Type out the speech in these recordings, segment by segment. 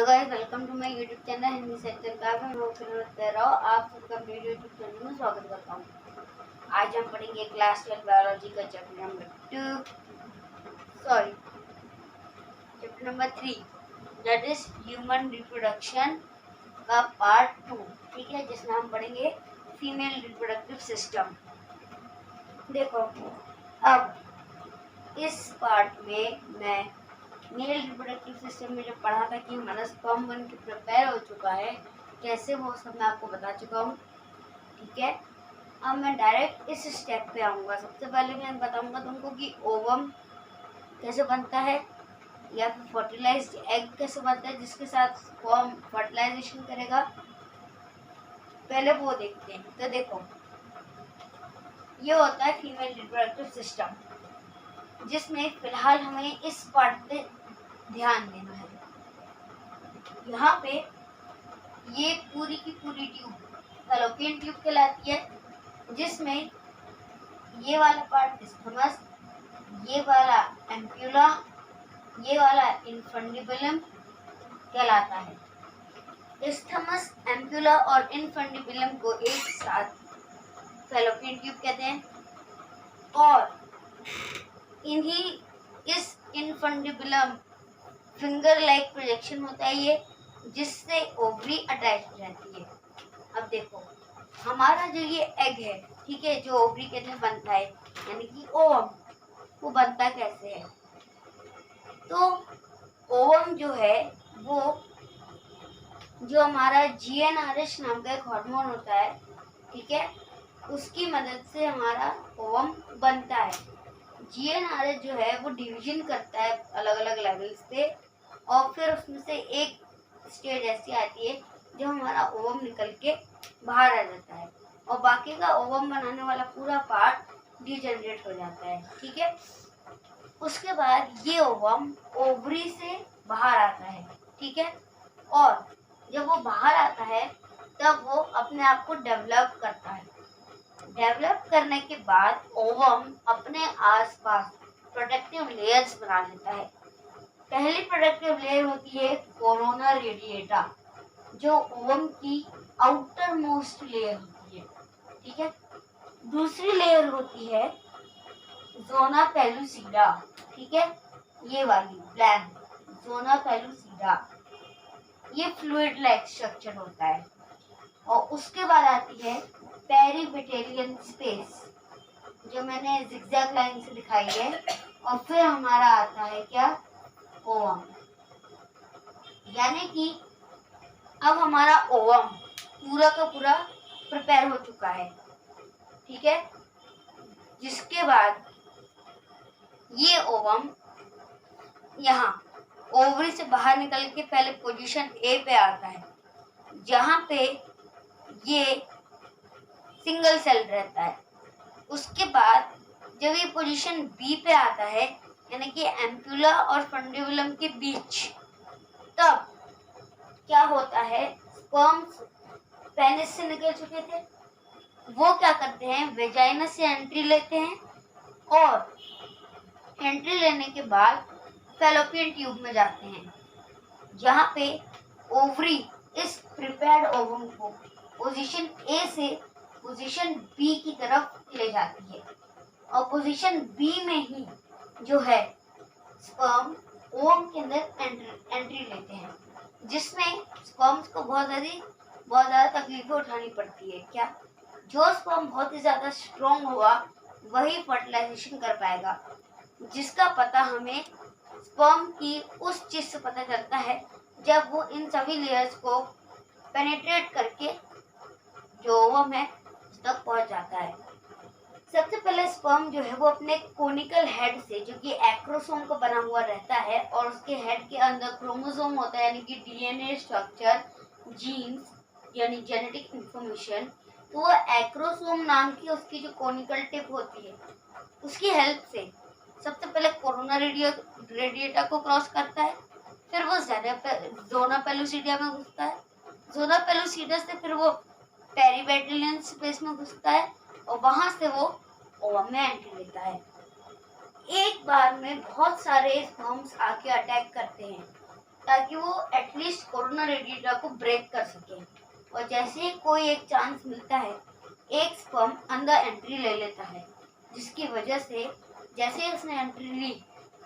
Hello guys, welcome to my YouTube channel Hindi sector का। मैं आप सबका मेरे यूट्यूब चैनल में स्वागत करता हूँ। आज हम पढ़ेंगे क्लास 12 बायोलॉजी का chapter number 3 that is human reproduction का पार्ट 2। ठीक है, जिसमें हम पढ़ेंगे फीमेल रिप्रोडक्टिव सिस्टम। देखो, अब इस पार्ट में मैं मेल रिप्रोडक्टिव सिस्टम में जो पढ़ा था कि हमारा स्पर्म बन के प्रिपेयर हो चुका है, कैसे वो सब मैं आपको बता चुका हूँ। ठीक है, अब मैं डायरेक्ट इस स्टेप पे आऊँगा। सबसे पहले मैं बताऊँगा तुमको कि ओवम कैसे बनता है या फिर फर्टिलाइज्ड एग कैसे बनता है जिसके साथ स्पर्म फर्टिलाइजेशन करेगा। पहले वो देखते हैं। तो देखो, ये होता है फीमेल रिप्रोडक्टिव सिस्टम, जिसमें फिलहाल हमें इस पार्ट पे ध्यान देना है। यहाँ पे ये पूरी की पूरी ट्यूब फैलोपियन ट्यूब कहलाती है, जिसमें ये वाला पार्ट इस्थमस, ये वाला एम्प्यूला, ये वाला इनफंडिबुलम कहलाता है। इस्थमस, एम्प्यूला और इनफंडिबुलम को एक साथ फैलोपियन ट्यूब कहते हैं, और इस इनफंडिबुलम फिंगर लाइक प्रोजेक्शन होता है ये, जिससे ओवरी अटैच रहती है। अब देखो, हमारा जो ये एग है, ठीक है, जो ओवरी के अंदर बनता है यानी कि ओवम, वो बनता कैसे है? तो ओवम जो है वो जो हमारा GnRH नाम का एक हार्मोन होता है, ठीक है, उसकी मदद से हमारा ओवम बनता है। GnRH जो है वो डिवीजन करता है अलग अलग लेवल्स पे, और फिर उसमें से एक स्टेज ऐसी आती है जो हमारा ओवम निकल के बाहर आ जाता है, और बाकी का ओवम बनाने वाला पूरा पार्ट डिजेनरेट हो जाता है। ठीक है, उसके बाद ये ओवम ओवरी से बाहर आता है। ठीक है, और जब वो बाहर आता है तब वो अपने आप को डेवलप करता है। डेवलप करने के बाद ओवम अपने आसपास प्रोटेक्टिव लेयर्स बना लेता है। पहली प्रोटेक्टिव लेयर होती है कोरोना रेडिएटा, जो ओवम की आउटर मोस्ट लेयर होती है। ठीक है, दूसरी लेयर होती है जोना पेलुसिडा। ठीक है, ये वाली ब्लैंक जोना पेलुसिडा, ये फ्लूइड लाइक स्ट्रक्चर होता है। और उसके बाद आती है पेरीबिटेलियन स्पेस, जो मैंने जिगजैग लाइन से दिखाई है, और फिर हमारा आता है क्या? ओवम। यानी कि अब हमारा ओवम पूरा का पूरा प्रिपेयर हो चुका है। ठीक है, जिसके बाद ये ओवम यहाँ ओवरी से बाहर निकल के पहले पोजीशन ए पे आता है, जहाँ पे ये सिंगल सेल रहता है। उसके बाद जब ये पोजीशन बी पे आता है, यानी कि एम्प्यूला और फंडिबुलम के बीच, तब क्या होता है? स्पर्म्स पेनिस से निकल चुके थे, वो क्या करते हैं? वेजाइना से एंट्री लेते हैं, और एंट्री लेने के बाद फैलोपियन ट्यूब में जाते हैं, जहाँ पे ओवरी इस प्रिपेयर्ड ओवम को पोजीशन ए से पोजीशन बी की तरफ ले जाती है, और पोजीशन बी में ही जो है स्पर्म ओवम के अंदर एंट्री लेते हैं, जिसमें स्पर्म्स को बहुत ज़्यादा तकलीफें उठानी पड़ती है। क्या? जो स्पर्म बहुत ही ज़्यादा स्ट्रॉन्ग होगा वही फर्टिलाइजेशन कर पाएगा, जिसका पता हमें स्पर्म की उस चीज़ से पता चलता है जब वो इन सभी लेयर्स को पेनिट्रेट करके जो ओवम है उस तक पहुंच जाता है। सबसे पहले स्पर्म जो है वो अपने कोनिकल हेड से, जो कि एक्रोसोम का बना हुआ रहता है, और उसके हेड के अंदर क्रोमोसोम होता है, यानी कि DNA स्ट्रक्चर, जीन्स यानी जेनेटिक इंफॉर्मेशन। तो वो एक्रोसोम नाम की उसकी जो कोनिकल टिप होती है, उसकी हेल्प से सबसे पहले कोरोना रेडिएटा को क्रॉस करता है, फिर वो जोना पेलुसिडा में घुसता है, जोना पेलुसिडा से फिर वो पेरीबेटिलियन स्पेस में घुसता है, और वहां से वो ओवम में एंट्री लेता है। एक बार में बहुत सारे स्पर्म्स आके अटैक करते हैं, ताकि वो एटलीस्ट कोरोना रेडिएटर को ब्रेक कर सके। और जैसे ही कोई एक चांस मिलता है, एक स्पर्म अंदर एंट्री ले लेता है, जिसकी वजह से जैसे ही उसने एंट्री ली,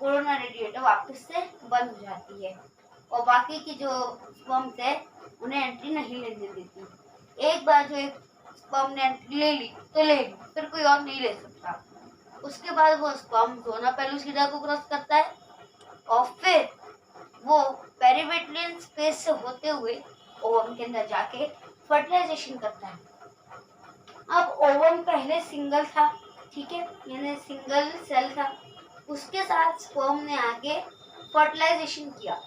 कोरोना रेडिएटर वापस से बंद हो जाती है और बाकी की जो स्पर्म्स है उन्हें एंट्री नहीं लेने देती। एक बार जो एक स्पर्म ने एंट्री ले ली तो ले ली, फिर कोई और नहीं ले सकता। उसके बाद वो स्पर्म दोनों पेलुसिडा को क्रॉस करता है और फिर वो पेरिविटलियन स्पेस से होते हुए ओवम के अंदर जाके फर्टिलाइजेशन करता है। अब ओवम पहले सिंगल था, ठीक है, यानी सिंगल सेल था। उसके साथ स्पर्म ने आके फर्टिलाइजेशन किया,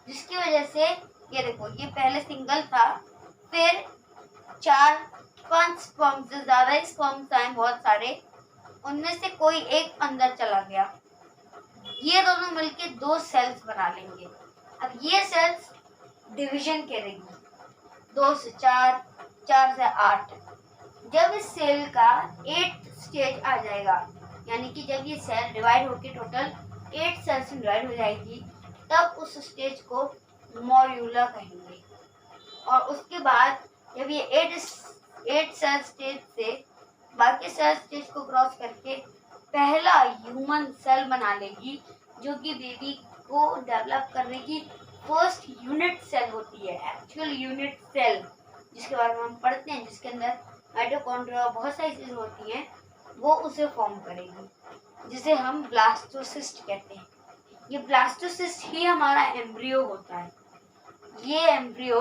जिसकी वजह से ये देखो, ये पहले सिंगल था, फिर 4-5 स्पर्म से ज्यादा ही स्पर्म्स आए, बहुत सारे, उनमें से कोई एक अंदर चला गया। ये दोनों मिलके 2 सेल्स बना लेंगे। अब ये सेल्स डिवीजन करेंगी, 2 से 4, 4 से 8। जब इस सेल का 8th स्टेज आ जाएगा, यानी कि जब ये सेल डिवाइड होके टोटल 8 सेल्स में डिवाइड हो जाएगी, तब उस स्टेज को मॉर्यूला कहेंगे। और उसके बाद जब ये 8 सेल स्टेज से बाकी सेल स्टेज को क्रॉस करके पहला ह्यूमन सेल बना लेगी, जो कि बेबी को डेवलप करने की फर्स्ट यूनिट सेल होती है, एक्चुअल यूनिट सेल, जिसके बारे में हम पढ़ते हैं, जिसके अंदर माइटोकॉन्ड्रिया बहुत सारी चीजें होती हैं, वो उसे फॉर्म करेगी, जिसे हम ब्लास्टोसिस्ट कहते हैं। ये ब्लास्टोसिस्ट ही हमारा एम्ब्रियो होता है। ये एम्ब्रियो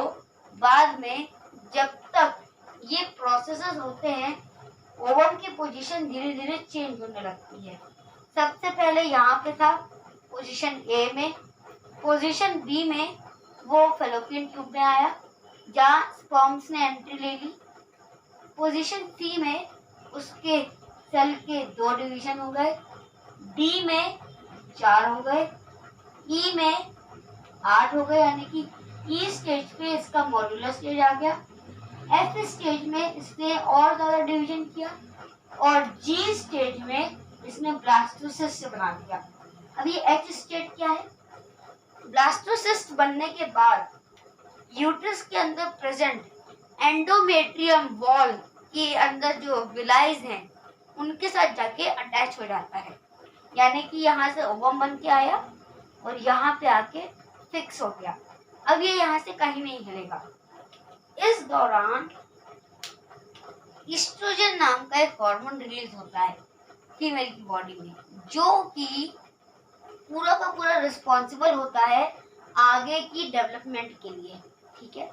बाद में, जब तक ये प्रोसेसेस होते हैं, ओवम की पोजीशन धीरे धीरे चेंज होने लगती है। सबसे पहले यहाँ पे था पोजीशन ए में, पोजीशन बी में वो फेलोपियन ट्यूब में आया जहाँ स्पर्म्स ने एंट्री ले ली। पोजीशन सी में उसके सेल के 2 डिवीजन हो गए, डी में 4 हो गए, ई में 8 हो गए, यानी कि ई स्टेज पे इसका मॉड्यूलर स्टेज आ गया। एफ स्टेज में इसने और ज्यादा डिवीजन किया और जी स्टेज में इसने ब्लास्टोसिस्ट बना दिया। अब ये एच स्टेज क्या है? ब्लास्टोसिस्ट बनने के बाद यूट्रस के अंदर प्रेजेंट एंडोमेट्रियम वॉल के अंदर जो विलाइज हैं, उनके साथ जाके अटैच हो जाता है, यानी कि यहाँ से ओवम बन के आया और यहाँ पे आके फिक्स हो गया। अब ये यहाँ से कहीं नहीं हिलेगा। इस दौरान ईस्ट्रोजन नाम का एक हार्मोन रिलीज होता है फीमेल की बॉडी में, जो कि पूरा का पूरा रिस्पॉन्सिबल होता है आगे की डेवलपमेंट के लिए, ठीक है।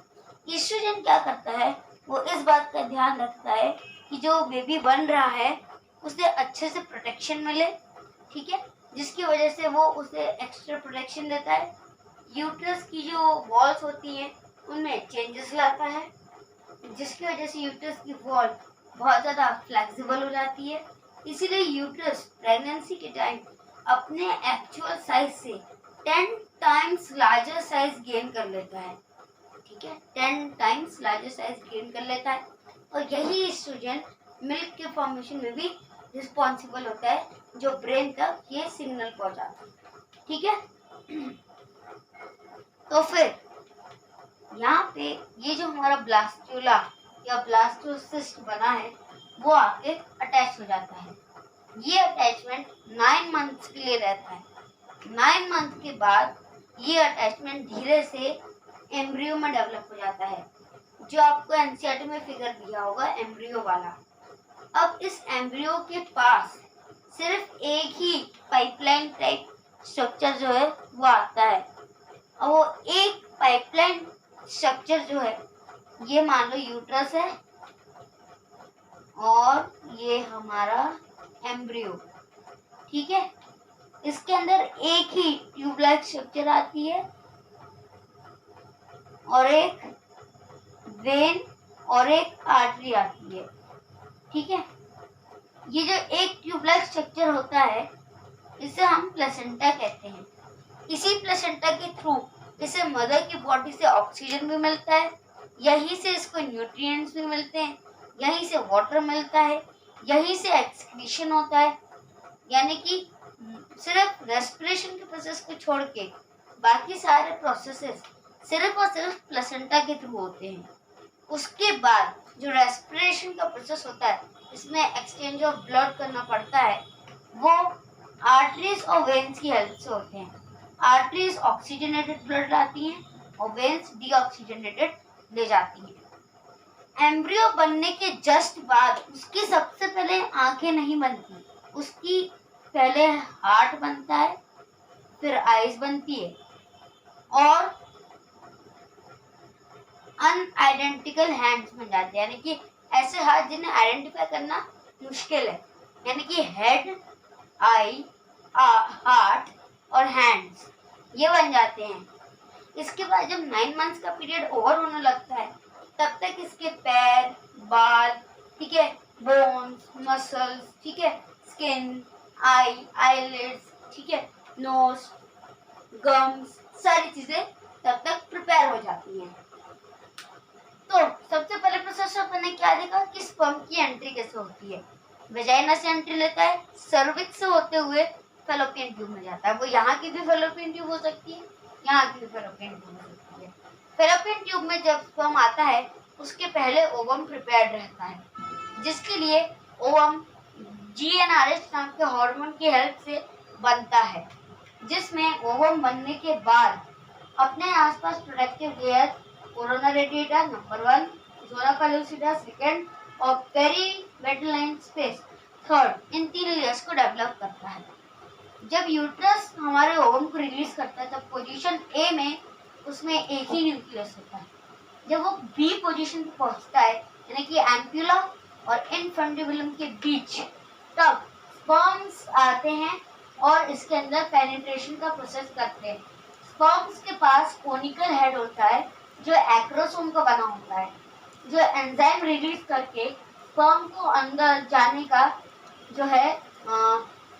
ईस्ट्रोजन क्या करता है, वो इस बात का ध्यान रखता है कि जो बेबी बन रहा है उसे अच्छे से प्रोटेक्शन मिले, ठीक है, जिसकी वजह से वो उसे एक्स्ट्रा प्रोटेक्शन देता है। यूट्रस की जो वॉल्स होती हैं उनमें चेंजेस लाता है, जिसकी वजह से यूट्रस की वॉल बहुत ज़्यादा फ्लेक्सिबल हो जाती है। इसीलिए यूट्रस प्रेगनेंसी के टाइम अपने एक्चुअल साइज से 10 टाइम्स लार्जर साइज गेन कर लेता है, ठीक है, 10 टाइम्स लार्जर साइज गेन कर लेता है। और यही ईस्ट्रोजन मिल्क के फॉर्मेशन में भी रिस्पॉन्सिबल होता है, जो ब्रेन तक ये सिग्नल पहुंचाता है, ठीक है। तो फिर यहाँ पे ये जो हमारा ब्लास्टुला या ब्लास्टोसिस्ट बना है, वो आके अटैच हो जाता है। ये अटैचमेंट 9 मंथ्स के लिए रहता है। 9 मंथ के बाद ये अटैचमेंट धीरे से एम्ब्रियो में डेवलप हो जाता है, जो आपको एनसीईआरटी में फिगर दिया होगा एम्ब्रियो वाला। अब इस एम्ब्रियो के पास सिर्फ एक ही पाइपलाइन टाइप स्ट्रक्चर जो है वो आता है, और वो एक पाइपलाइन स्ट्रक्चर जो है, ये मान लो यूट्रस है और ये हमारा एम्ब्रियो, ठीक है। इसके अंदर एक ही ट्यूब लाइक स्ट्रक्चर आती है और एक वेन और एक आर्टरी आती है, ठीक है। ये जो एक ट्यूब लाइक स्ट्रक्चर होता है, इसे हम प्लेसेंटा कहते हैं। इसी प्लेसेंटा के थ्रू इसे मदर की बॉडी से ऑक्सीजन भी मिलता है, यहीं से इसको न्यूट्रिएंट्स भी मिलते हैं, यहीं से वाटर मिलता है, यहीं से एक्सक्रीशन होता है। यानी कि सिर्फ रेस्पिरेशन के प्रोसेस को छोड़ के बाकी सारे प्रोसेसेस सिर्फ और सिर्फ प्लेसेंटा के थ्रू होते हैं। उसके बाद जो रेस्पिरेशन का प्रोसेस होता है, इसमें एक्सचेंज ऑफ ब्लड करना पड़ता है, वो आर्टरीज और वेन्स की हेल्प से होते हैं। आर्टरीज ऑक्सीजनेटेड ब्लड लाती हैं और वेन्स डीऑक्सीजनेटेड ले जाती हैं। एम्ब्रियो बनने के जस्ट बाद उसकी सबसे पहले आंखें नहीं बनती, उसकी पहले हार्ट बनता है, फिर आईज बनती है और अनआइडेंटिकल हैंड्स बन जाते हैं, यानी कि ऐसे हाथ जिन्हें आइडेंटिफाई करना मुश्किल है, यानी कि हेड, आई, हार्ट और हैंड्स ये बन जाते हैं। इसके बाद जब 9 मंथ्स का पीरियड ओवर होने लगता है, तब तक इसके पैर, बाल, ठीक है, बोन्स, मसल्स, ठीक है, स्किन, आईलिड्स, ठीक है, नोज, गम्स, सारी चीजें तब तक प्रिपेयर हो जाती हैं। तो सबसे पहले प्रोसेस अपन ने क्या देखा कि स्पर्म की एंट्री कैसे होती है। वेजाइना से एंट्री लेता है, सर्विक्स से होते हुए फैलोपियन ट्यूब में जाता है। वो यहाँ की भी फैलोपियन ट्यूब हो सकती है, यहाँ की भी फैलोपियन ट्यूब हो सकती है। फैलोपियन ट्यूब में जब स्पर्म आता है, उसके पहले ओवम प्रिपेयर्ड रहता है, जिसके लिए ओवम GnRH नाम के हार्मोन की हेल्प से बनता है, जिसमें ओवम बनने के बाद अपने आसपास productive layer corona radiata number 1, zona pellucida second और पेरीवेटलाइन स्पेस थर्ड, इन 3 लेयर्स को डेवलप करता है। जब यूट्रस हमारे ओवम को रिलीज करता है, तब पोजीशन ए में उसमें एक ही न्यूक्लियस होता है। जब वो बी पोजीशन पे पहुंचता है, यानी कि एम्प्यूला और इनफंडिबुलम के बीच, तब स्पर्म्स आते हैं और इसके अंदर पेनिट्रेशन का प्रोसेस करते हैं। स्पर्म्स के पास कोनिकल हेड होता है जो एक्रोसोम का बना होता है, जो एंजाइम रिलीज करके स्पर्म को अंदर जाने का जो है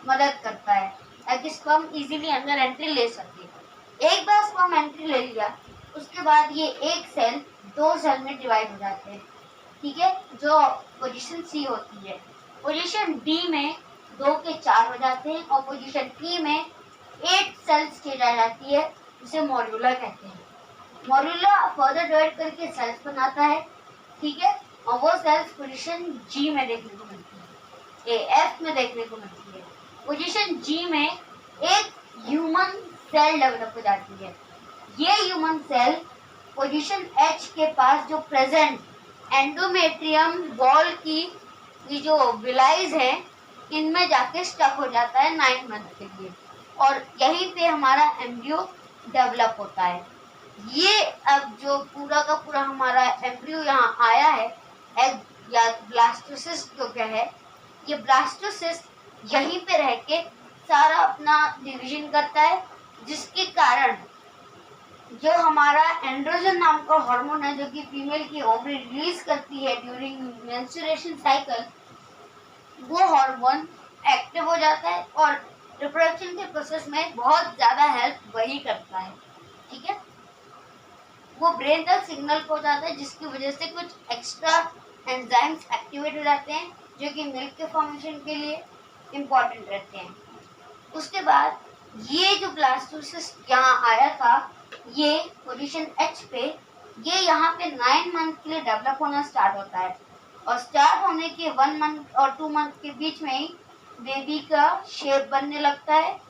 मदद करता है, ताकि स्पर्म इजीली अंदर एंट्री ले सके। एक बार स्पर्म एंट्री ले लिया, उसके बाद ये एक सेल 2 सेल में डिवाइड हो जाते हैं, ठीक है, जो पोजीशन सी होती है। पोजीशन डी में 2 के 4 हो जाते हैं और पोजीशन ई में 8 सेल्स की जा जाती है, जिसे मॉड्यूला कहते हैं। मॉड्यूला फर्दर डिवाइड करके सेल्स बनाता है, ठीक है, और वो सेल्स पोजीशन जी में देखने को मिलती है, एफ में देखने को मिलती है। पोजीशन जी में एक ह्यूमन सेल डेवलप हो जाती है। ये ह्यूमन सेल पोजीशन एच के पास जो प्रेजेंट एंडोमेट्रियम वॉल की ये जो विलाइज है, इनमें जाके स्टक हो जाता है 9 मंथ के लिए, और यहीं पे हमारा एम्ब्रियो डेवलप होता है। ये अब जो पूरा का पूरा हमारा एम्ब्रियो यहाँ आया है, एग या ब्लास्टोसिस्ट जो क्या है, ये ब्लास्टोसिस्ट यहीं पे रह के सारा अपना डिवीजन करता है, जिसके कारण जो हमारा एंड्रोजन नाम का हार्मोन है, जो कि फीमेल की ओवरी रिलीज करती है ड्यूरिंग मेंस्ट्रुएशन साइकिल, वो हार्मोन एक्टिव हो जाता है और रिप्रोडक्शन के प्रोसेस में बहुत ज़्यादा हेल्प वही करता है, ठीक है। वो ब्रेन तक सिग्नल पहुंचाता है, जिसकी वजह से कुछ एक्स्ट्रा एंजाइम्स एक्टिवेट हो जाते हैं, जो कि मिल्क के फॉर्मेशन के लिए इम्पॉर्टेंट रहते हैं। उसके बाद ये जो ब्लास्टोसिस्ट यहाँ आया था, ये पोजीशन एच पे, ये यहाँ पे 9 मंथ के लिए डेवलप होना स्टार्ट होता है, और स्टार्ट होने के 1 मंथ और 2 मंथ के बीच में ही बेबी का शेप बनने लगता है,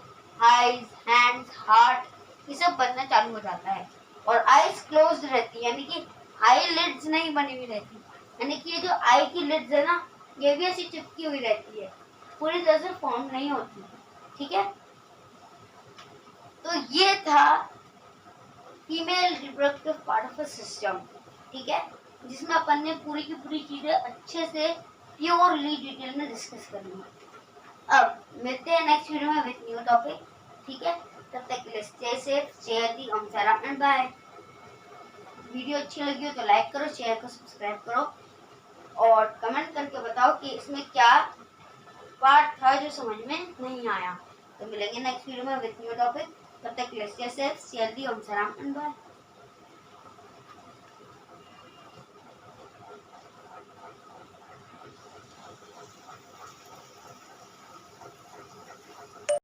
आईज, हैंड्स, हार्ट, ये सब बनना चालू हो जाता है, और आईज क्लोज्ड रहती है, यानी कि आई लिड्स नहीं बनी हुई रहती, यानी कि ये जो आई की लिड्स है ना, ये भी ऐसी चिपकी हुई रहती है, पूरी तरह से फॉर्म नहीं होती, ठीक है। तो ये था female reproductive part of the system, ठीक है, जिसमें अपन ने पूरी की पूरी चीजें अच्छे से प्योरली डिटेल में डिस्कस कर ली। अब मिलते हैं नेक्स्ट वीडियो में विद न्यू टॉपिक, ठीक है, तब तक के लिए स्टे सेफ, स्टे हेल्दी, ओम सलाम एंड बाय। वीडियो अच्छी लगी हो तो लाइक करो, शेयर करो, सब्सक्राइब करो और कमेंट करके बताओ कि इसमें क्या पार्ट था जो समझ में नहीं आया। तो मिलेंगे नेक्स्ट वीडियो में विद न्यू टॉपिक, तब तक के लिए स्टे सेफ, स्टे हेल्दी, ओम सलाम एंड बाय।